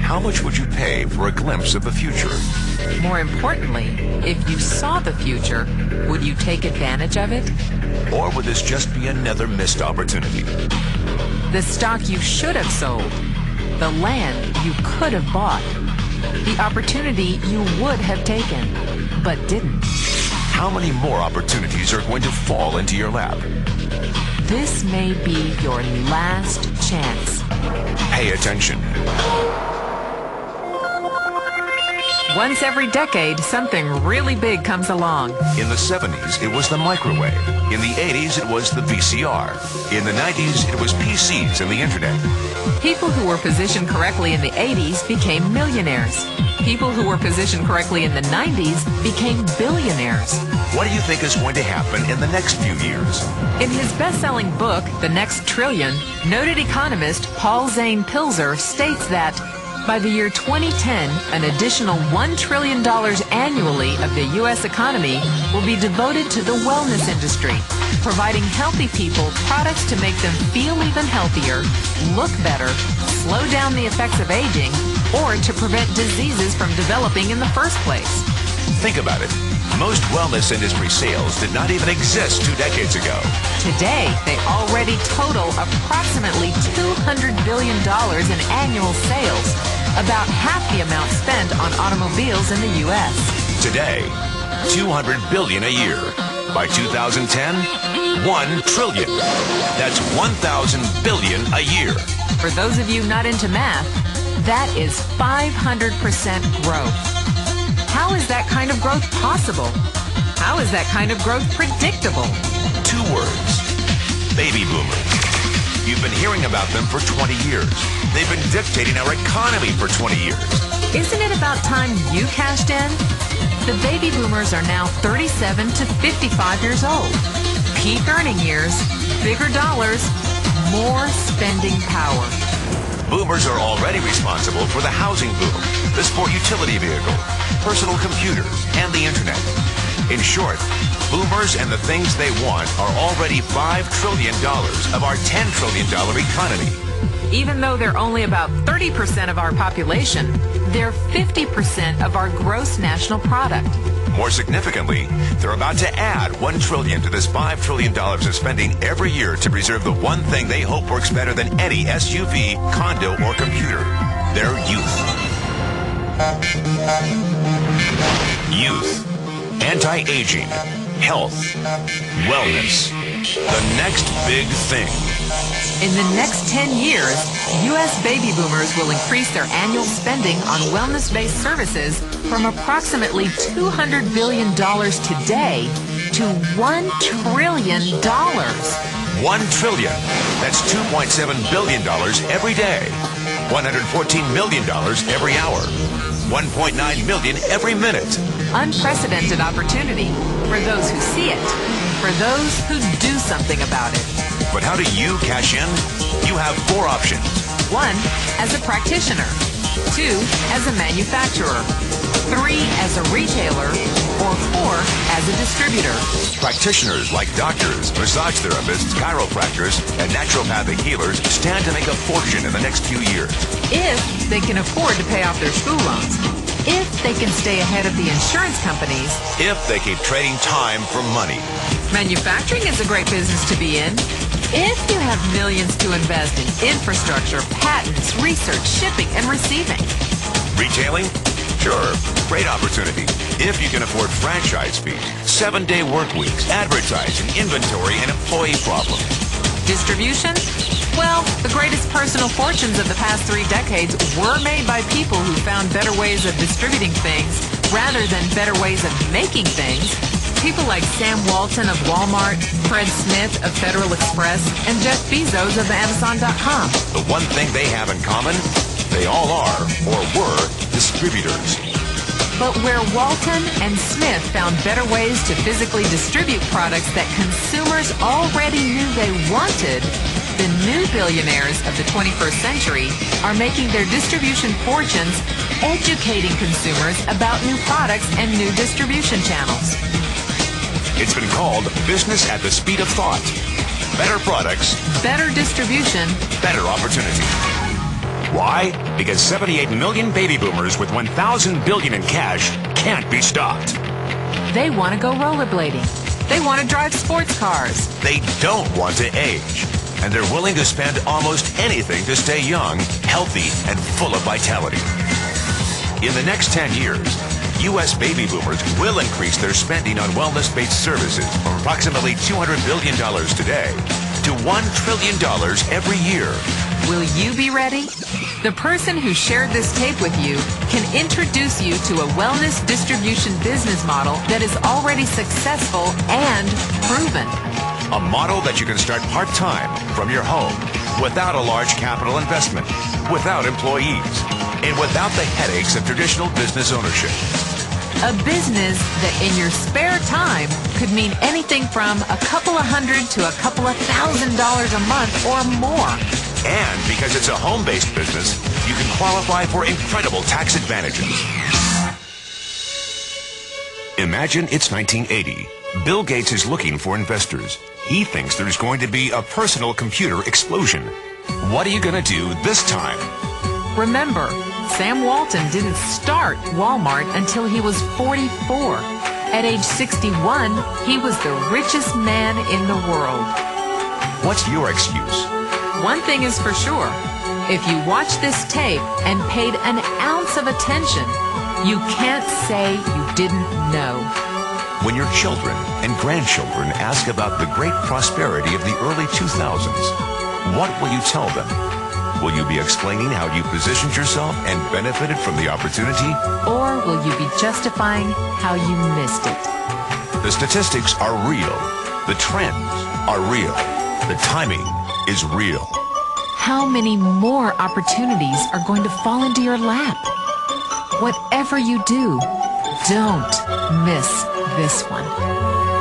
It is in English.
How much would you pay for a glimpse of the future? More importantly, if you saw the future, would you take advantage of it? Or would this just be another missed opportunity? The stock you should have sold, the land you could have bought, the opportunity you would have taken, but didn't. How many more opportunities are going to fall into your lap? This may be your last chance. Pay attention. Once every decade, something really big comes along. In the 70s, it was the microwave. In the 80s, it was the VCR. In the 90s, it was PCs and the internet. People who were positioned correctly in the 80s became millionaires. People who were positioned correctly in the 90s became billionaires. What do you think is going to happen in the next few years? In his best-selling book, The Next Trillion, noted economist Paul Zane Pilzer states that by the year 2010, an additional $1 trillion annually of the U.S. economy will be devoted to the wellness industry, providing healthy people products to make them feel even healthier, look better, slow down the effects of aging, or to prevent diseases from developing in the first place. Think about it. Most wellness industry sales did not even exist 2 decades ago. Today, they already total approximately $200 billion in annual sales, about half the amount spent on automobiles in the U.S. Today, $200 billion a year. By 2010, $1 trillion. That's 1,000 billion a year. For those of you not into math, that is 500% growth. How is that kind of growth possible? How is that kind of growth predictable? 2 words. Baby boomers. You've been hearing about them for 20 years. They've been dictating our economy for 20 years. Isn't it about time you cashed in? The baby boomers are now 37 to 55 years old. Peak earning years, bigger dollars, more spending power. Boomers are already responsible for the housing boom, the sport utility vehicle, personal computers, and the internet. In short, boomers and the things they want are already $5 trillion of our $10 trillion economy. Even though they're only about 30% of our population, they're 50% of our gross national product. More significantly, they're about to add $1 trillion to this $5 trillion of spending every year to preserve the one thing they hope works better than any SUV, condo, or computer: their youth. Youth. Anti-aging. Health. Wellness. The next big thing. In the next 10 years, U.S. baby boomers will increase their annual spending on wellness-based services from approximately $200 billion today to $1 trillion. $1 trillion. That's $2.7 billion every day. $114 million every hour. $1.9 million every minute. Unprecedented opportunity for those who see it, for those who do something about it. But how do you cash in? You have 4 options. 1, as a practitioner. 2, as a manufacturer. 3, as a retailer. Or 4, as a distributor. Practitioners like doctors, massage therapists, chiropractors, and naturopathic healers stand to make a fortune in the next few years. If they can afford to pay off their school loans. If they can stay ahead of the insurance companies. If they keep trading time for money. Manufacturing is a great business to be in. If you have millions to invest in infrastructure, patents, research, shipping, and receiving. Retailing? Sure, great opportunity. If you can afford franchise fees, 7-day work weeks, advertising, inventory, and employee problems. Distribution? Well, the greatest personal fortunes of the past 3 decades were made by people who found better ways of distributing things rather than better ways of making things. People like Sam Walton of Walmart, Fred Smith of Federal Express, and Jeff Bezos of Amazon.com. The one thing they have in common, they all are, or were, distributors. But where Walton and Smith found better ways to physically distribute products that consumers already knew they wanted, the new billionaires of the 21st century are making their distribution fortunes educating consumers about new products and new distribution channels. It's been called business at the speed of thought. better products, better distribution, better opportunity. Why? Because 78 million baby boomers with 1,000 billion in cash can't be stopped. They want to go rollerblading. They want to drive sports cars. They don't want to age. And they're willing to spend almost anything to stay young, healthy, and full of vitality. In the next 10 years, U.S. baby boomers will increase their spending on wellness-based services from approximately $200 billion today to $1 trillion every year. Will you be ready? The person who shared this tape with you can introduce you to a wellness distribution business model that is already successful and proven. A model that you can start part-time from your home without a large capital investment, without employees, and without the headaches of traditional business ownership. A business that in your spare time could mean anything from a couple of hundred to a couple of $1,000s a month or more. And because it's a home-based business, you can qualify for incredible tax advantages. Imagine it's 1980. Bill Gates is looking for investors. He thinks there's going to be a personal computer explosion. What are you going to do this time? Remember, Sam Walton didn't start Walmart until he was 44. At age 61, he was the richest man in the world. What's your excuse? One thing is for sure. If you watch this tape and paid an ounce of attention, you can't say you didn't know. When your children and grandchildren ask about the great prosperity of the early 2000s, what will you tell them? Will you be explaining how you positioned yourself and benefited from the opportunity? Or will you be justifying how you missed it? The statistics are real. The trends are real. The timing is real. How many more opportunities are going to fall into your lap? Whatever you do, don't miss this one.